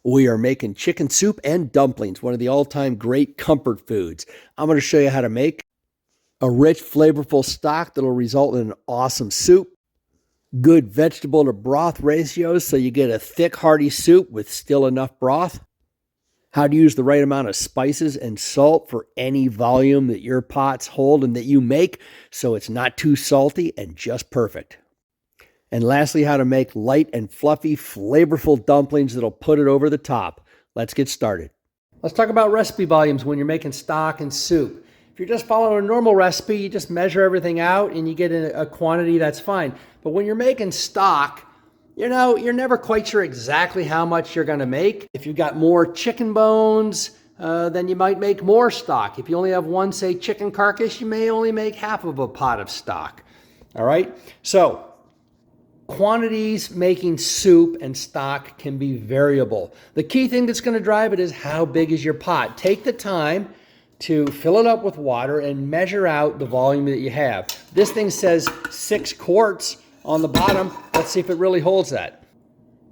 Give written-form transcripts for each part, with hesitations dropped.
We are making chicken soup and dumplings, one of the all-time great comfort foods. I'm going to show you how to make a rich, flavorful stock that'll result in an awesome soup, good vegetable to broth ratios so you get a thick, hearty soup with still enough broth, how to use the right amount of spices and salt for any volume that your pots hold and that you make so it's not too salty and just perfect. And lastly, how to make light and fluffy, flavorful dumplings that'll put it over the top. Let's get started. Let's talk about recipe volumes when you're making stock and soup. If you're just following a normal recipe, you just measure everything out and you get a quantity, that's fine. But when you're making stock, you're never quite sure exactly how much you're going to make. If you've got more chicken bones, then you might make more stock. If you only have one, say, chicken carcass, you may only make half of a pot of stock. All right? So, quantities making soup and stock can be variable. The key thing that's going to drive it is how big is your pot. Take the time to fill it up with water and measure out the volume that you have. This thing says 6 quarts on the bottom. Let's see if it really holds that.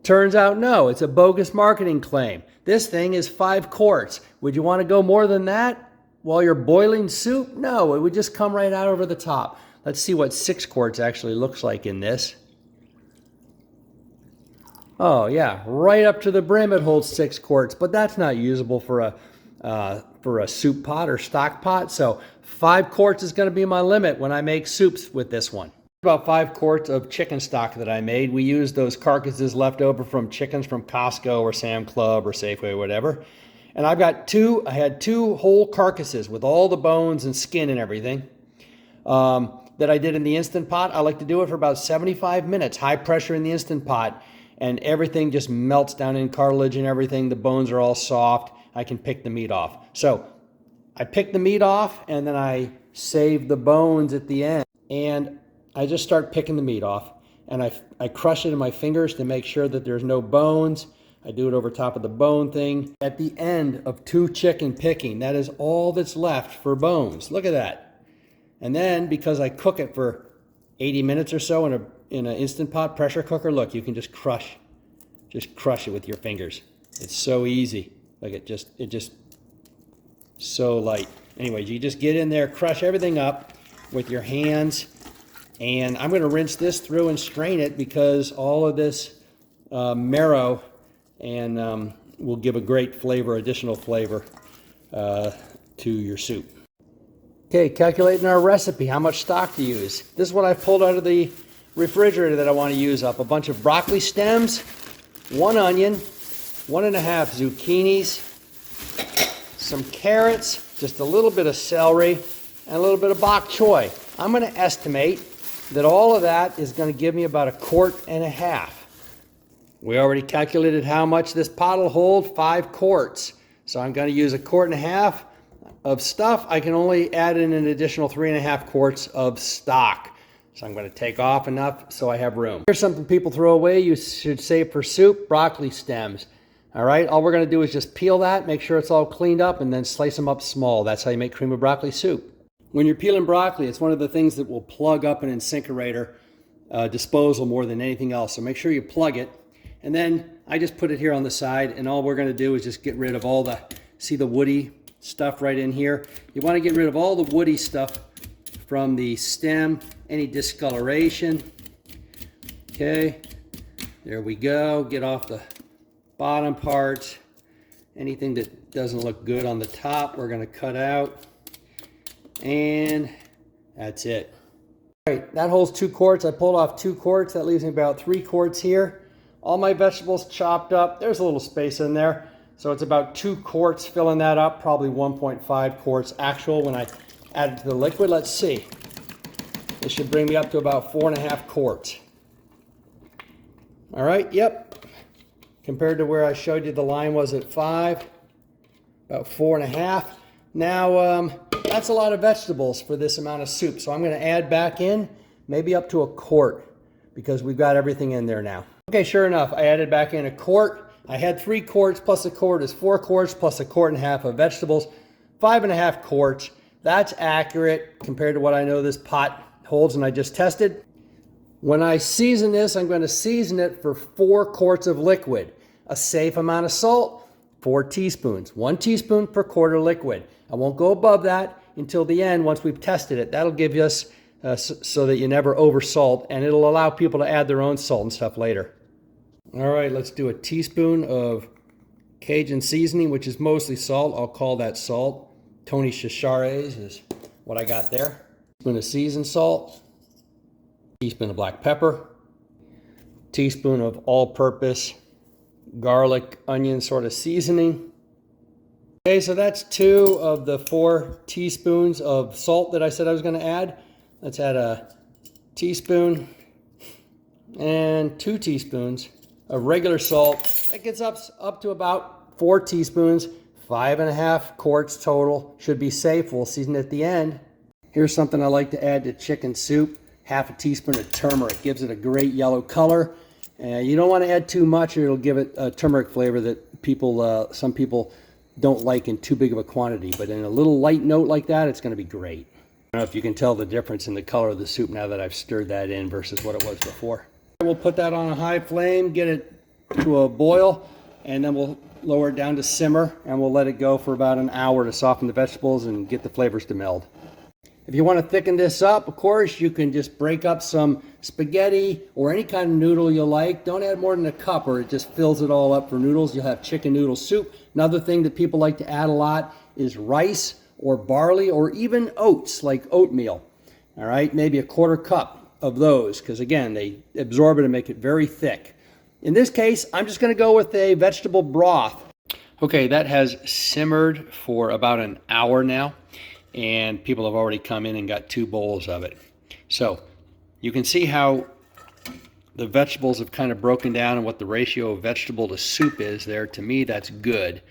Turns out no, it's a bogus marketing claim. This thing is 5 quarts. Would you want to go more than that while you're boiling soup? No, it would just come right out over the top. Let's see what 6 quarts actually looks like in this. Oh yeah, right up to the brim it holds 6 quarts, but that's not usable for a soup pot or stock pot. So 5 quarts is going to be my limit when I make soups with this one. About 5 quarts of chicken stock that I made. We used those carcasses left over from chickens from Costco or Sam Club or Safeway or whatever. And I had 2 whole carcasses with all the bones and skin and everything that I did in the Instant Pot. I like to do it for about 75 minutes, high pressure in the Instant Pot. And everything just melts down in cartilage and everything. The bones are all soft. I can pick the meat off. So I pick the meat off and then I save the bones at the end. And I just start picking the meat off. And I crush it in my fingers to make sure that there's no bones. I do it over top of the bone thing. At the end of 2 chicken picking, that is all that's left for bones. Look at that. And then because I cook it for 80 minutes or so in an Instant Pot pressure cooker, look, you can just crush it with your fingers. It's so easy. Like it just so light. Anyways, you just get in there, crush everything up with your hands, and I'm going to rinse this through and strain it because all of this marrow and will give a great flavor, additional flavor to your soup. Okay, calculating our recipe, how much stock to use. This is what I pulled out of the refrigerator that I want to use up. A bunch of broccoli stems, 1 onion, 1.5 zucchinis, some carrots, just a little bit of celery, and a little bit of bok choy. I'm going to estimate that all of that is going to give me about 1.5 quarts. We already calculated how much this pot will hold, 5 quarts. So I'm going to use 1.5 quarts of stuff. I can only add in an additional 3.5 quarts of stock. So I'm going to take off enough so I have room. Here's something people throw away. You should save for soup, broccoli stems. All right, all we're going to do is just peel that, make sure it's all cleaned up, and then slice them up small. That's how you make cream of broccoli soup. When you're peeling broccoli, it's one of the things that will plug up an incinerator disposal more than anything else. So make sure you plug it. And then I just put it here on the side, and all we're going to do is just get rid of all see the woody stuff right in here. You want to get rid of all the woody stuff from the stem, any discoloration. Okay, there we go. Get off the bottom parts. Anything that doesn't look good on the top, we're going to cut out. And that's it. All right, that holds 2 quarts. I pulled off 2 quarts. That leaves me about 3 quarts here. All my vegetables chopped up. There's a little space in there. So it's about 2 quarts filling that up, probably 1.5 quarts actual when I add it to the liquid. Let's see. This should bring me up to about 4.5 quarts. All right, yep. Compared to where I showed you the line was at 5, about 4.5. Now, that's a lot of vegetables for this amount of soup. So I'm going to add back in maybe up to 1 quart because we've got everything in there now. Okay, sure enough, I added back in 1 quart. I had 3 quarts plus 1 quart is 4 quarts plus 1.5 quarts of vegetables, 5.5 quarts. That's accurate compared to what I know this pot holds and I just tested. When I season this, I'm going to season it for 4 quarts of liquid. a safe amount of salt, 4 teaspoons. 1 teaspoon per quart of liquid. I won't go above that until the end once we've tested it. That'll give us so that you never over salt, and it'll allow people to add their own salt and stuff later. All right, let's do a teaspoon of Cajun seasoning, which is mostly salt. I'll call that salt. Tony Chachares is what I got there. Teaspoon of seasoned salt, teaspoon of black pepper, teaspoon of all-purpose garlic onion sort of seasoning. Okay, so that's 2 of the 4 teaspoons of salt that I said I was going to add. Let's add a teaspoon and 2 teaspoons of regular salt. That gets up to about 4 teaspoons, 5.5 quarts total. Should be safe. We'll season it at the end. Here's something I like to add to chicken soup. Half a teaspoon of turmeric. Gives it a great yellow color. You don't want to add too much or it'll give it a turmeric flavor that some people don't like in too big of a quantity. But in a little light note like that, it's going to be great. I don't know if you can tell the difference in the color of the soup now that I've stirred that in versus what it was before. We'll put that on a high flame, get it to a boil, and then we'll lower it down to simmer, and we'll let it go for about an hour to soften the vegetables and get the flavors to meld. If you want to thicken this up, of course, you can just break up some spaghetti or any kind of noodle you like. Don't add more than a cup or it just fills it all up for noodles. You'll have chicken noodle soup. Another thing that people like to add a lot is rice or barley or even oats like oatmeal. All right, maybe a 1/4 cup of those because again, they absorb it and make it very thick. In this case, I'm just going to go with a vegetable broth. Okay, that has simmered for about an hour now, and people have already come in and got 2 bowls of it. So you can see how the vegetables have kind of broken down and what the ratio of vegetable to soup is there. To me, that's good.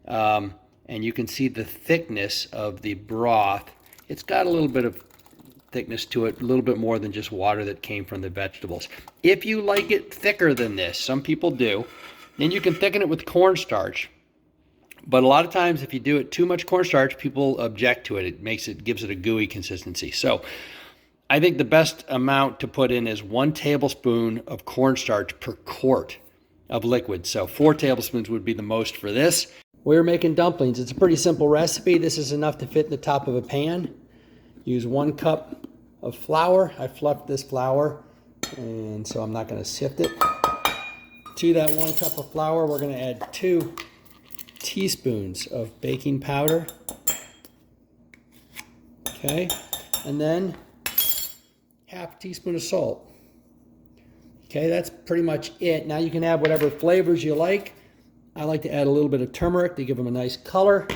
And you can see the thickness of the broth. It's got a little bit of thickness to it, a little bit more than just water that came from the vegetables. If you like it thicker than this, some people do, then you can thicken it with cornstarch. But a lot of times if you do it too much cornstarch, people object to it. It gives it a gooey consistency. So I think the best amount to put in is 1 tablespoon of cornstarch per quart of liquid. So 4 tablespoons would be the most for this. We're making dumplings. It's a pretty simple recipe. This is enough to fit in the top of a pan. Use 1 cup of flour. I fluffed this flour, and so I'm not going to sift it. To that 1 cup of flour, we're going to add 2 teaspoons of baking powder. Okay, and then half a teaspoon of salt. Okay, that's pretty much it. Now you can add whatever flavors you like. I like to add a little bit of turmeric to give them a nice color.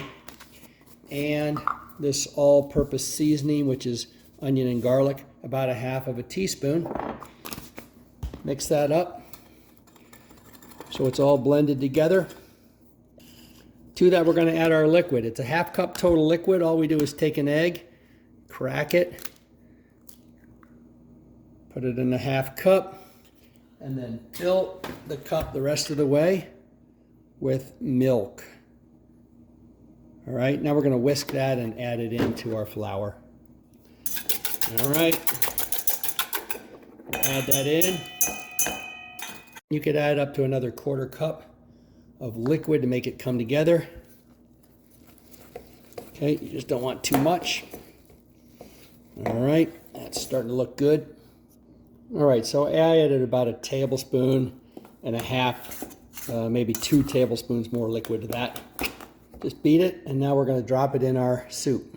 And this all-purpose seasoning, which is onion and garlic, about 1/2 teaspoon. Mix that up so it's all blended together. To that, we're going to add our liquid. It's a 1/2 cup total liquid. All we do is take an egg, crack it, put it in a 1/2 cup, and then fill the cup the rest of the way with milk. All right, now we're going to whisk that and add it into our flour. All right, add that in. You could add up to another 1/4 cup of liquid to make it come together. Okay, you just don't want too much. All right, that's starting to look good. All right, so I added about 1.5 tablespoons, maybe 2 tablespoons more liquid to that. Just beat it, and now we're going to drop it in our soup.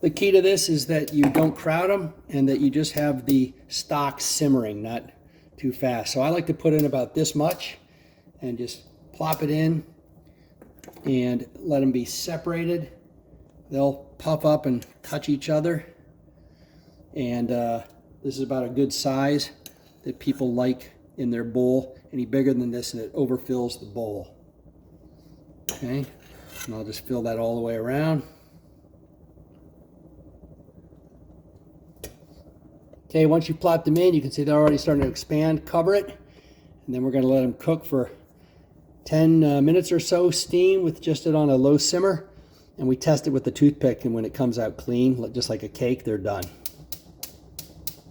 The key to this is that you don't crowd them and that you just have the stock simmering, not too fast. So I like to put in about this much and just plop it in and let them be separated. They'll puff up and touch each other. And this is about a good size that people like in their bowl. Any bigger than this and it overfills the bowl. Okay, and I'll just fill that all the way around. Okay, once you plop them in, you can see they're already starting to expand. Cover it, and then we're going to let them cook for 10 minutes or so, steam with just it on a low simmer. And we test it with the toothpick, and when it comes out clean, just like a cake, they're done.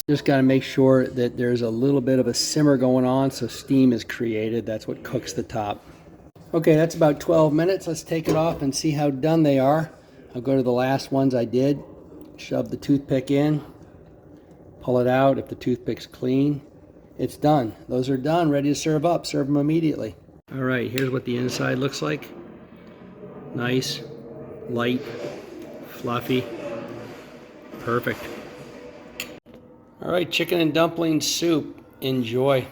Just got to make sure that there's a little bit of a simmer going on so steam is created. That's what cooks the top. Okay, that's about 12 minutes. Let's take it off and see how done they are. I'll go to the last ones I did. Shove the toothpick in. Pull it out. If the toothpick's clean, it's done. Those are done, ready to serve up. Serve them immediately. All right, here's what the inside looks like. Nice, light, fluffy, perfect. All right, chicken and dumplings soup. Enjoy.